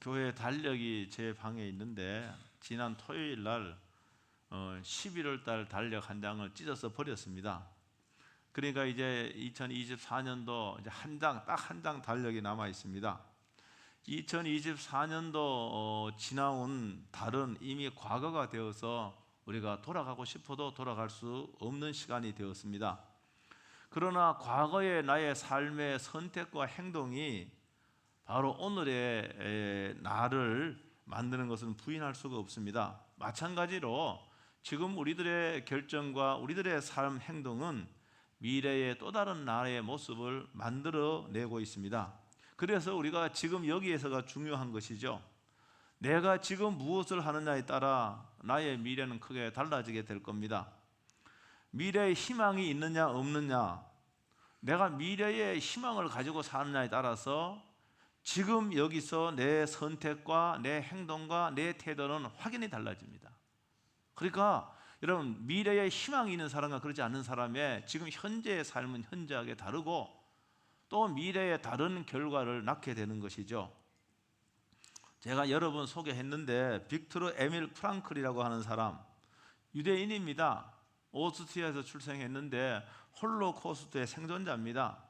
교회 달력이 제 방에 있는데 지난 토요일 날 11월 달 달력 한 장을 찢어서 버렸습니다. 그러니까 이제 2024년도 이제 딱 한 장 달력이 남아 있습니다. 2024년도 지나온 달은 이미 과거가 되어서 우리가 돌아가고 싶어도 돌아갈 수 없는 시간이 되었습니다. 그러나 과거의 나의 삶의 선택과 행동이 바로 오늘의 나를 만드는 것은 부인할 수가 없습니다. 마찬가지로 지금 우리들의 결정과 우리들의 삶 행동은 미래의 또 다른 나의 모습을 만들어내고 있습니다. 그래서 우리가 지금 여기에서가 중요한 것이죠. 내가 지금 무엇을 하느냐에 따라 나의 미래는 크게 달라지게 될 겁니다. 미래에 희망이 있느냐 없느냐, 내가 미래의 희망을 가지고 사느냐에 따라서 지금 여기서 내 선택과 내 행동과 내 태도는 확연히 달라집니다. 그러니까 여러분, 미래에 희망이 있는 사람과 그렇지 않는 사람의 지금 현재의 삶은 현저하게 다르고 또 미래에 다른 결과를 낳게 되는 것이죠. 제가 여러 번 소개했는데 빅토르 에밀 프랑클이라고 하는 사람, 유대인입니다. 오스트리아에서 출생했는데 홀로코스트의 생존자입니다.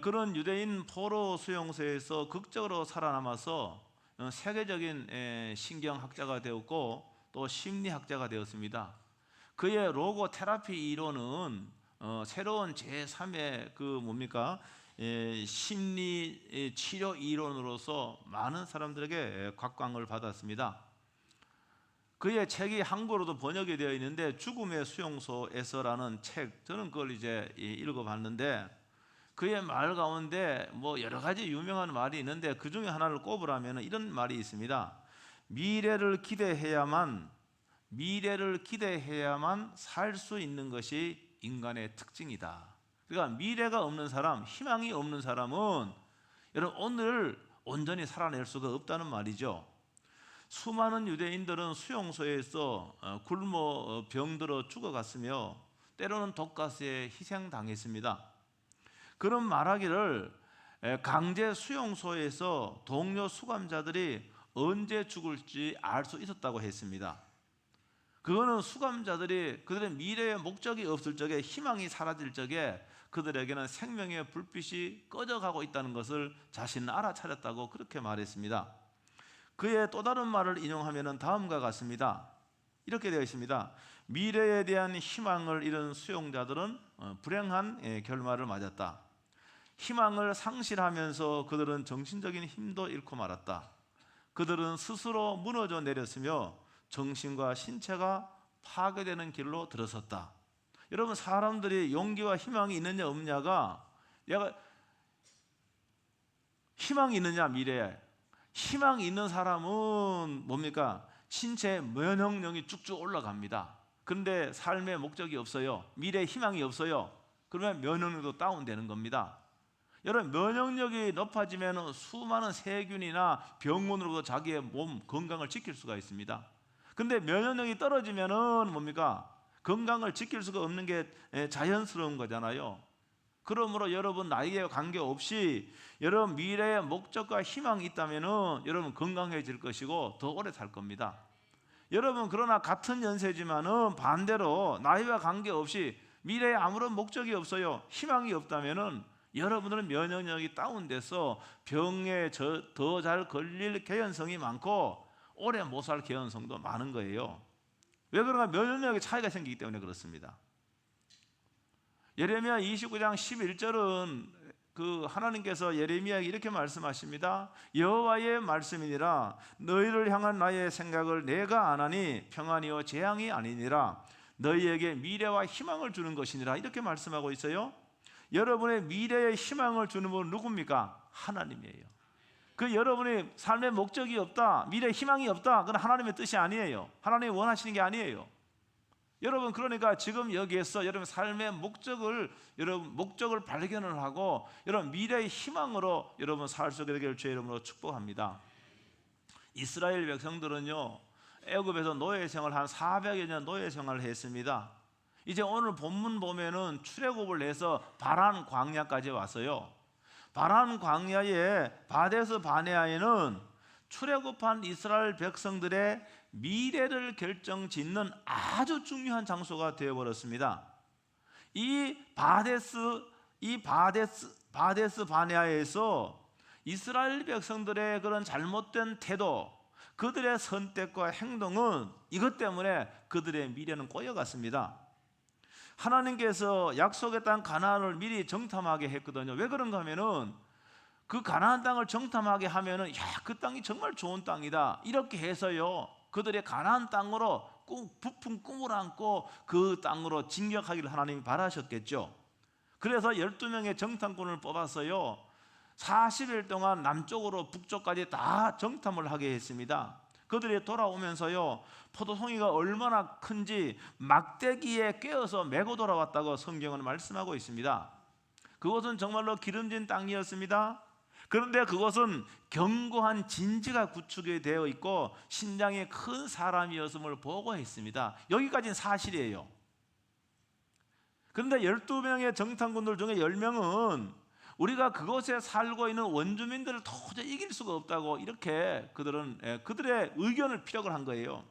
그런 유대인 포로 수용소에서 극적으로 살아남아서 세계적인 신경학자가 되었고 또 심리학자가 되었습니다. 그의 로고 테라피 이론은 새로운 제3의 심리 치료 이론으로서 많은 사람들에게 각광을 받았습니다. 그의 책이 한국어로도 번역이 되어 있는데 죽음의 수용소에서라는 책, 저는 그걸 이제 읽어봤는데 그의 말 가운데 여러 가지 유명한 말이 있는데 그 중에 하나를 꼽으라면 이런 말이 있습니다. 미래를 기대해야만 살 수 있는 것이 인간의 특징이다. 그러니까 미래가 없는 사람, 희망이 없는 사람은 여러분 오늘을 온전히 살아낼 수가 없다는 말이죠. 수많은 유대인들은 수용소에서 굶어 병들어 죽어갔으며 때로는 독가스에 희생당했습니다. 그런 말하기를 강제 수용소에서 동료 수감자들이 언제 죽을지 알 수 있었다고 했습니다. 그거는 수감자들이 그들의 미래의 목적이 없을 적에, 희망이 사라질 적에 그들에게는 생명의 불빛이 꺼져가고 있다는 것을 자신은 알아차렸다고 그렇게 말했습니다. 그의 또 다른 말을 인용하면 다음과 같습니다. 이렇게 되어 있습니다. 미래에 대한 희망을 잃은 수용자들은 불행한 결말을 맞았다. 희망을 상실하면서 그들은 정신적인 힘도 잃고 말았다. 그들은 스스로 무너져 내렸으며 정신과 신체가 파괴되는 길로 들어섰다. 여러분, 사람들이 용기와 희망이 있느냐 없느냐가, 내가 희망이 있느냐, 미래에 희망이 있는 사람은 뭡니까? 신체의 면역력이 쭉쭉 올라갑니다. 그런데 삶의 목적이 없어요. 미래에 희망이 없어요. 그러면 면역력도 다운되는 겁니다. 여러분, 면역력이 높아지면 수많은 세균이나 병원으로부터 자기의 몸 건강을 지킬 수가 있습니다. 그런데 면역력이 떨어지면은 뭡니까? 건강을 지킬 수가 없는 게 자연스러운 거잖아요. 그러므로 여러분, 나이에 관계없이 여러분 미래의 목적과 희망이 있다면은 여러분 건강해질 것이고 더 오래 살 겁니다. 여러분, 그러나 같은 연세지만은 반대로 나이와 관계없이 미래에 아무런 목적이 없어요. 희망이 없다면은 여러분들은 면역력이 다운돼서 병에 더 잘 걸릴 개연성이 많고 오래 못 살 개연성도 많은 거예요. 왜 그런가? 면역력의 차이가 생기기 때문에 그렇습니다. 예레미야 29장 11절은 하나님께서 예레미야에게 이렇게 말씀하십니다. 여호와의 말씀이니라. 너희를 향한 나의 생각을 내가 아나니 평안이요 재앙이 아니니라. 너희에게 미래와 희망을 주는 것이니라. 이렇게 말씀하고 있어요. 여러분의 미래의 희망을 주는 분은 누굽니까? 하나님이에요. 여러분의 삶의 목적이 없다, 미래의 희망이 없다, 그건 하나님의 뜻이 아니에요. 하나님이 원하시는 게 아니에요. 여러분, 그러니까 지금 여기에서 여러분 삶의 목적을 발견을 하고 여러분 미래의 희망으로 여러분 살 수 있게 되기를 주의 이름으로 축복합니다. 이스라엘 백성들은요, 애굽에서 노예 생활 한 400여 년 노예 생활을 했습니다. 이제 오늘 본문 보면은 출애굽을 해서 바란 광야까지 왔어요. 바란 광야의 바데스 바네아에는 출애굽한 이스라엘 백성들의 미래를 결정짓는 아주 중요한 장소가 되어버렸습니다. 이 바데스 바네아에서 이스라엘 백성들의 그런 잘못된 태도, 그들의 선택과 행동은 이것 때문에 그들의 미래는 꼬여갔습니다. 하나님께서 약속의 땅 가나안을 미리 정탐하게 했거든요. 왜 그런가 하면은 그 가나안 땅을 정탐하게 하면은 그 땅이 정말 좋은 땅이다 이렇게 해서요, 그들의 가나안 땅으로 부푼 꿈을 안고 그 땅으로 진격하기를 하나님이 바라셨겠죠. 그래서 12명의 정탐꾼을 뽑았어요. 40일 동안 남쪽으로 북쪽까지 다 정탐을 하게 했습니다. 그들이 돌아오면서요, 포도송이가 얼마나 큰지 막대기에 꿰어서 메고 돌아왔다고 성경은 말씀하고 있습니다. 그것은 정말로 기름진 땅이었습니다. 그런데 그것은 견고한 진지가 구축이 되어 있고 신장이 큰 사람이었음을 보고했습니다. 여기까지는 사실이에요. 그런데 12명의 정탐꾼들 중에 10명은 우리가 그곳에 살고 있는 원주민들을 도저히 이길 수가 없다고 이렇게 그들의 의견을 피력을 한 거예요.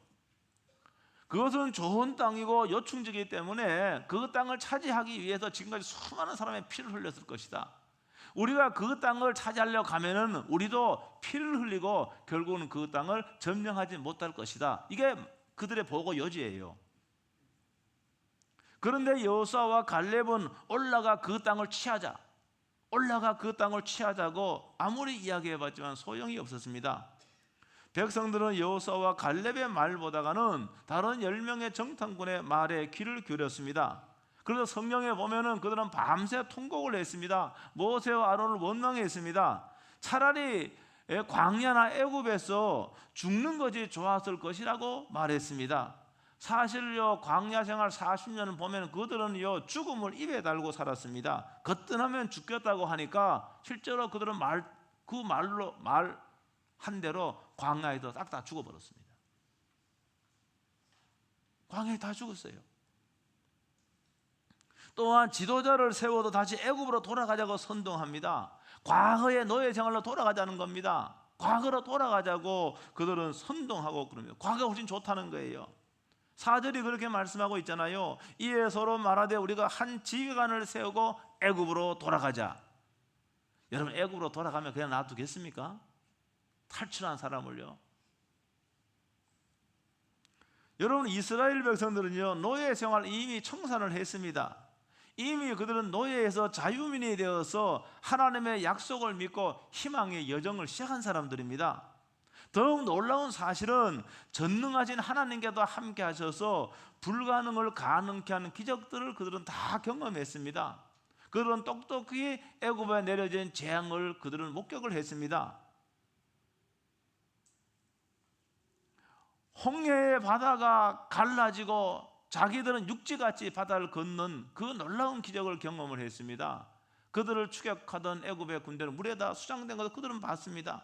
그것은 좋은 땅이고 요충지이기 때문에 그 땅을 차지하기 위해서 지금까지 수많은 사람의 피를 흘렸을 것이다. 우리가 그 땅을 차지하려고 하면은 우리도 피를 흘리고 결국은 그 땅을 점령하지 못할 것이다. 이게 그들의 보고 요지예요. 그런데 여호수아와 갈렙은 올라가 그 땅을 취하자고 아무리 이야기해봤지만 소용이 없었습니다. 백성들은 여호수아와 갈렙의 말보다는 다른 10명의 정탐꾼의 말에 귀를 기울였습니다. 그래서 성경에 보면은 그들은 밤새 통곡을 했습니다. 모세와 아론을 원망했습니다. 차라리 광야나 애굽에서 죽는 것이 좋았을 것이라고 말했습니다. 사실요, 광야 생활 40년을 보면 그들은요, 죽음을 입에 달고 살았습니다. 거뜬하면 죽겠다고 하니까 실제로 그들은 말한 대로 광야에서 싹 다 죽어버렸습니다. 광야에 다 죽었어요. 또한 지도자를 세워도 다시 애굽으로 돌아가자고 선동합니다. 과거의 노예 생활로 돌아가자는 겁니다. 과거로 돌아가자고 그들은 선동하고 그럽니다. 과거가 훨씬 좋다는 거예요. 4절이 그렇게 말씀하고 있잖아요. 이에 서로 말하되 우리가 한 지휘관을 세우고 애굽으로 돌아가자. 여러분, 애굽으로 돌아가면 그냥 놔두겠습니까? 탈출한 사람을요. 여러분, 이스라엘 백성들은요, 노예 생활 이미 청산을 했습니다. 이미 그들은 노예에서 자유민이 되어서 하나님의 약속을 믿고 희망의 여정을 시작한 사람들입니다. 더욱 놀라운 사실은 전능하신 하나님께도 함께 하셔서 불가능을 가능케 하는 기적들을 그들은 다 경험했습니다. 그들은 똑똑히 애굽에 내려진 재앙을 그들은 목격을 했습니다. 홍해의 바다가 갈라지고 자기들은 육지같이 바다를 걷는 그 놀라운 기적을 경험을 했습니다. 그들을 추격하던 애굽의 군대는 물에 다 수장된 것을 그들은 봤습니다.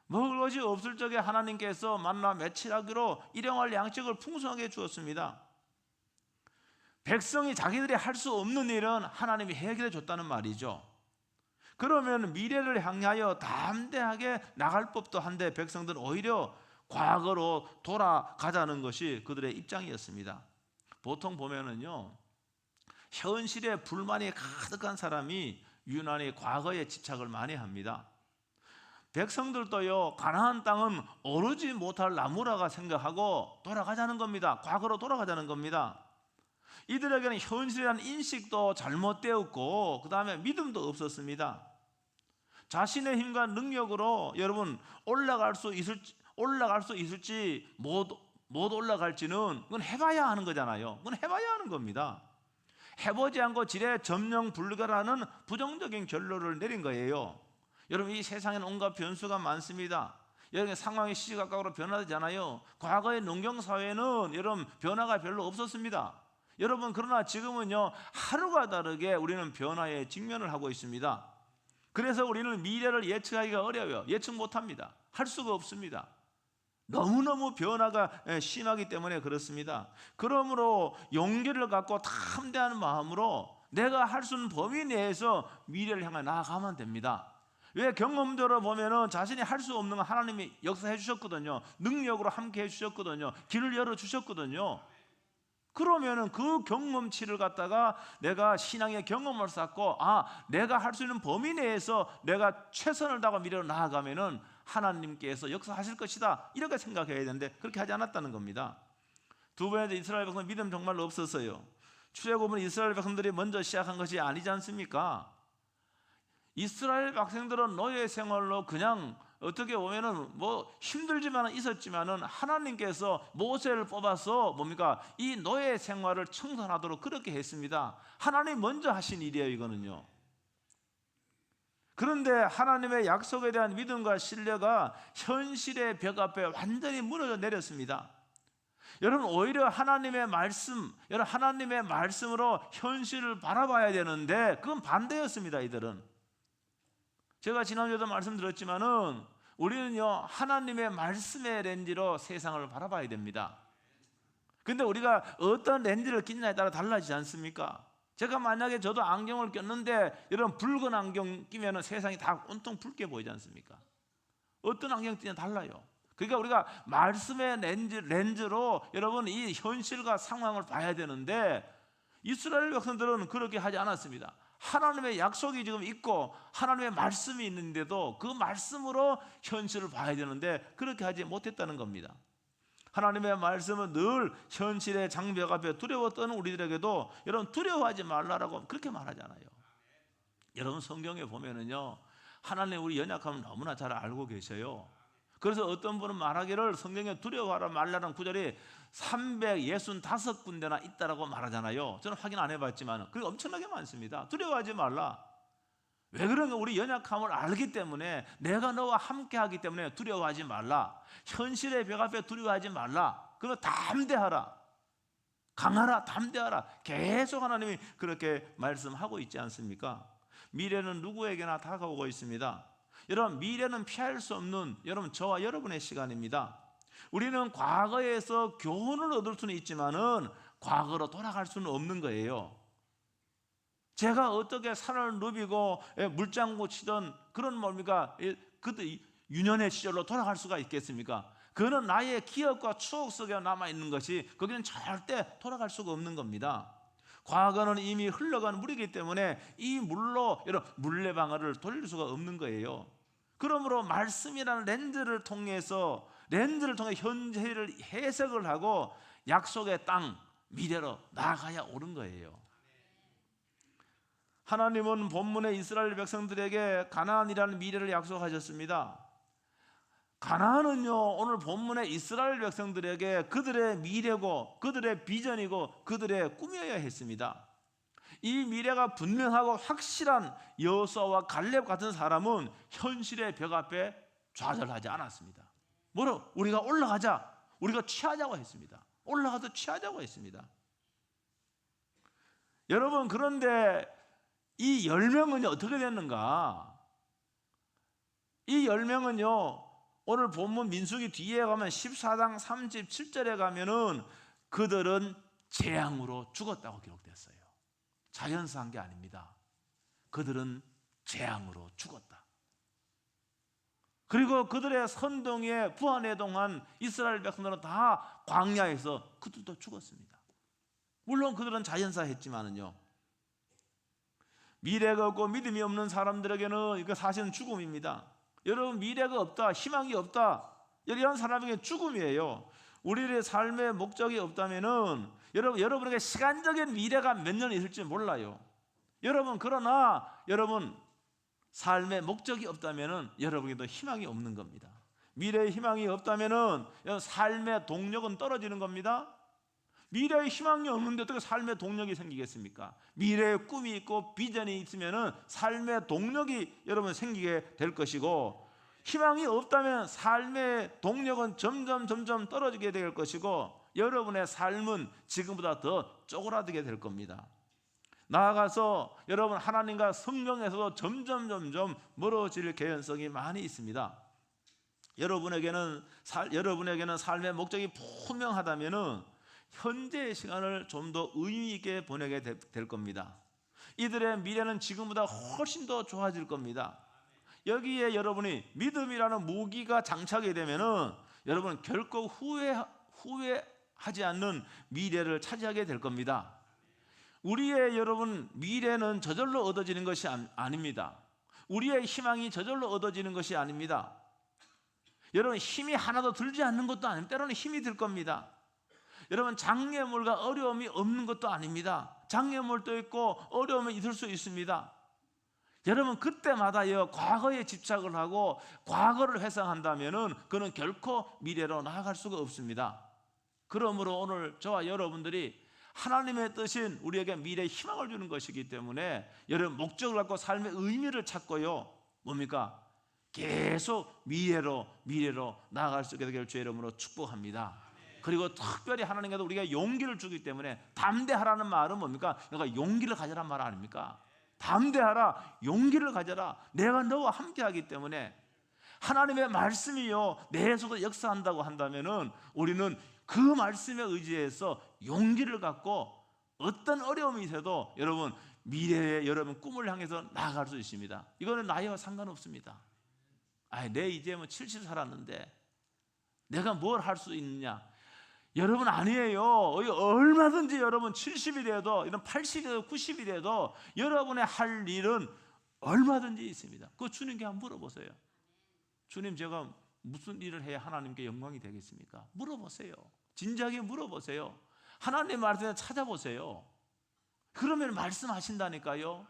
먹을 것이 없을 적에 하나님께서 만나 매칠하기로 일용할 양식을 풍성하게 주었습니다. 백성이 자기들이 할 수 없는 일은 하나님이 해결해 줬다는 말이죠. 그러면 미래를 향하여 담대하게 나갈 법도 한데 백성들은 오히려 과거로 돌아가자는 것이 그들의 입장이었습니다. 보통 보면은요, 현실에 불만이 가득한 사람이 유난히 과거에 집착을 많이 합니다. 백성들도요, 가나안 땅은 오르지 못할 나무라가 생각하고 돌아가자는 겁니다. 과거로 돌아가자는 겁니다. 이들에게는 현실에 대한 인식도 잘못되었고 그 다음에 믿음도 없었습니다. 자신의 힘과 능력으로 여러분 올라갈 수 있을지 못 올라갈지는 그건 해봐야 하는 거잖아요. 그건 해봐야 하는 겁니다. 해보지 않고 지레 점령 불가라는 부정적인 결론을 내린 거예요. 여러분, 이 세상에는 온갖 변수가 많습니다. 여러분, 상황이 시시각각으로 변화되잖아요. 과거의 농경사회는 여러분 변화가 별로 없었습니다. 여러분, 그러나 지금은요, 하루가 다르게 우리는 변화에 직면을 하고 있습니다. 그래서 우리는 미래를 예측하기가 어려워요. 예측 못합니다. 할 수가 없습니다. 너무너무 변화가 심하기 때문에 그렇습니다. 그러므로 용기를 갖고 담대한 마음으로 내가 할 수 있는 범위 내에서 미래를 향해 나아가면 됩니다. 왜 경험적으로 보면은 자신이 할 수 없는 거 하나님이 역사해 주셨거든요. 능력으로 함께 해 주셨거든요. 길을 열어 주셨거든요. 그러면은 그 경험치를 갖다가 내가 신앙의 경험을 쌓고 내가 할 수 있는 범위 내에서 내가 최선을 다하고 미래로 나아가면은 하나님께서 역사하실 것이다, 이렇게 생각해야 되는데 그렇게 하지 않았다는 겁니다. 두 번째, 이스라엘 백성 믿음 정말 없었어요. 출애굽은 이스라엘 백성들이 먼저 시작한 것이 아니지 않습니까? 이스라엘 백성들은 노예 생활로 그냥 어떻게 보면은 뭐 힘들지만은 있었지만은 하나님께서 모세를 뽑아서 뭡니까? 이 노예 생활을 청산하도록 그렇게 했습니다. 하나님 먼저 하신 일이에요, 이거는요. 그런데 하나님의 약속에 대한 믿음과 신뢰가 현실의 벽 앞에 완전히 무너져 내렸습니다. 여러분, 오히려 하나님의 말씀, 여러분 하나님의 말씀으로 현실을 바라봐야 되는데 그건 반대였습니다. 이들은. 제가 지난주에도 말씀드렸지만은 우리는요, 하나님의 말씀의 렌즈로 세상을 바라봐야 됩니다. 근데 우리가 어떤 렌즈를 끼냐에 따라 달라지지 않습니까? 제가 만약에 저도 안경을 꼈는데 여러분 붉은 안경 끼면 세상이 다 온통 붉게 보이지 않습니까? 어떤 안경 끼냐 달라요. 그러니까 우리가 말씀의 렌즈로 여러분 이 현실과 상황을 봐야 되는데 이스라엘 백성들은 그렇게 하지 않았습니다. 하나님의 약속이 지금 있고 하나님의 말씀이 있는데도 그 말씀으로 현실을 봐야 되는데 그렇게 하지 못했다는 겁니다. 하나님의 말씀은 늘 현실의 장벽 앞에 두려워 떠는 우리들에게도 여러분 두려워하지 말라라고 그렇게 말하잖아요. 여러분 성경에 보면은요, 하나님 우리 연약함을 너무나 잘 알고 계셔요. 그래서 어떤 분은 말하기를 성경에 두려워하라 말라는 구절이 365군데나 있다라고 말하잖아요. 저는 확인 안 해봤지만 그게 엄청나게 많습니다. 두려워하지 말라. 왜 그런가? 우리 연약함을 알기 때문에, 내가 너와 함께하기 때문에 두려워하지 말라. 현실의 벽 앞에 두려워하지 말라. 그리고 담대하라, 강하라, 담대하라. 계속 하나님이 그렇게 말씀하고 있지 않습니까? 미래는 누구에게나 다가오고 있습니다. 여러분, 미래는 피할 수 없는 여러분 저와 여러분의 시간입니다. 우리는 과거에서 교훈을 얻을 수는 있지만은 과거로 돌아갈 수는 없는 거예요. 제가 어떻게 산을 누비고 물장구 치던 그런 뭡니까? 그때 유년의 시절로 돌아갈 수가 있겠습니까? 그거는 나의 기억과 추억 속에 남아있는 것이, 거기는 절대 돌아갈 수가 없는 겁니다. 과거는 이미 흘러간 물이기 때문에 이 물로 여러분 물레방아를 돌릴 수가 없는 거예요. 그러므로 말씀이라는 렌즈를 통해 현재를 해석을 하고 약속의 땅, 미래로 나아가야 옳은 거예요. 하나님은 본문의 이스라엘 백성들에게 가나안이라는 미래를 약속하셨습니다. 가나안은요, 오늘 본문의 이스라엘 백성들에게 그들의 미래고 그들의 비전이고 그들의 꿈이어야 했습니다. 이 미래가 분명하고 확실한 여호수아와 갈렙 같은 사람은 현실의 벽 앞에 좌절하지 않았습니다. 뭐로? 우리가 올라가자, 우리가 취하자고 했습니다. 올라가서 취하자고 했습니다. 여러분, 그런데 이 10명은 어떻게 됐는가? 이 10명은요, 오늘 본문 민수기 뒤에 가면 14장 37절에 가면은 그들은 재앙으로 죽었다고 기록됐어요. 자연사한 게 아닙니다. 그들은 재앙으로 죽었다. 그리고 그들의 선동에 부안해동한 이스라엘 백성들은 다 광야에서 그들도 죽었습니다. 물론 그들은 자연사했지만은요, 미래가 없고 믿음이 없는 사람들에게는 이거 사실은 죽음입니다. 여러분, 미래가 없다, 희망이 없다, 이런 사람에게 죽음이에요. 우리의 삶의 목적이 없다면은 여러분에게 시간적인 미래가 몇 년 있을지 몰라요. 그러나 여러분 삶의 목적이 없다면은 여러분에게도 희망이 없는 겁니다. 미래의 희망이 없다면은 삶의 동력은 떨어지는 겁니다. 미래의 희망이 없는데 어떻게 삶의 동력이 생기겠습니까? 미래의 꿈이 있고 비전이 있으면은 삶의 동력이 여러분 생기게 될 것이고, 희망이 없다면 삶의 동력은 점점 떨어지게 될 것이고, 여러분의 삶은 지금보다 더 쪼그라들게 될 겁니다. 나아가서 여러분 하나님과 성경에서도 점점 멀어질 개연성이 많이 있습니다. 여러분에게는 삶의 목적이 분명하다면은 현재의 시간을 좀 더 의미 있게 보내게 될 겁니다. 이들의 미래는 지금보다 훨씬 더 좋아질 겁니다. 여기에 여러분이 믿음이라는 무기가 장착이 되면은 여러분 결코 후회하지 않는 미래를 차지하게 될 겁니다. 우리의 여러분 미래는 저절로 얻어지는 것이 아닙니다. 우리의 희망이 저절로 얻어지는 것이 아닙니다. 여러분 힘이 하나도 들지 않는 것도 아닙니다. 때로는 힘이 들 겁니다. 여러분 장애물과 어려움이 없는 것도 아닙니다. 장애물도 있고 어려움이 있을 수 있습니다. 여러분 그때마다 과거에 집착을 하고 과거를 회상한다면은 그는 결코 미래로 나아갈 수가 없습니다. 그러므로 오늘 저와 여러분들이 하나님의 뜻인 우리에게 미래의 희망을 주는 것이기 때문에 여러분 목적을 갖고 삶의 의미를 찾고요. 뭡니까? 계속 미래로 나아갈 수 있게 되기를 주의 이름으로 축복합니다. 그리고 특별히 하나님께서 우리가 용기를 주기 때문에 담대하라는 말은 뭡니까? 그러니까 용기를 가져란 말 아닙니까? 담대하라, 용기를 가져라. 내가 너와 함께하기 때문에 하나님의 말씀이요 내 속에 역사한다고 한다면은 우리는 그 말씀에 의지해서 용기를 갖고 어떤 어려움이 있어도 여러분 미래의 여러분 꿈을 향해서 나아갈 수 있습니다. 이거는 나이와 상관없습니다. 내 이제 70 살았는데 내가 뭘 할 수 있느냐? 여러분 아니에요. 얼마든지 여러분 70이 돼도 이런 80이 돼도 90이 돼도 여러분의 할 일은 얼마든지 있습니다. 그거 주님께 한번 물어보세요. 주님 제가 무슨 일을 해야 하나님께 영광이 되겠습니까? 물어보세요. 진지하게 물어보세요. 하나님 말씀을 찾아보세요. 그러면 말씀하신다니까요.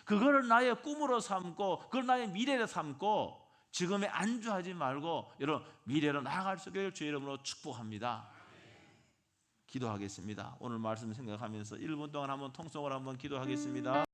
그거를 나의 꿈으로 삼고 그걸 나의 미래로 삼고 지금에 안주하지 말고 여러분 미래로 나아갈 수 있기를 주의 이름으로 축복합니다. 기도하겠습니다. 오늘 말씀 생각하면서 1분 동안 한번 통성을 한번 기도하겠습니다.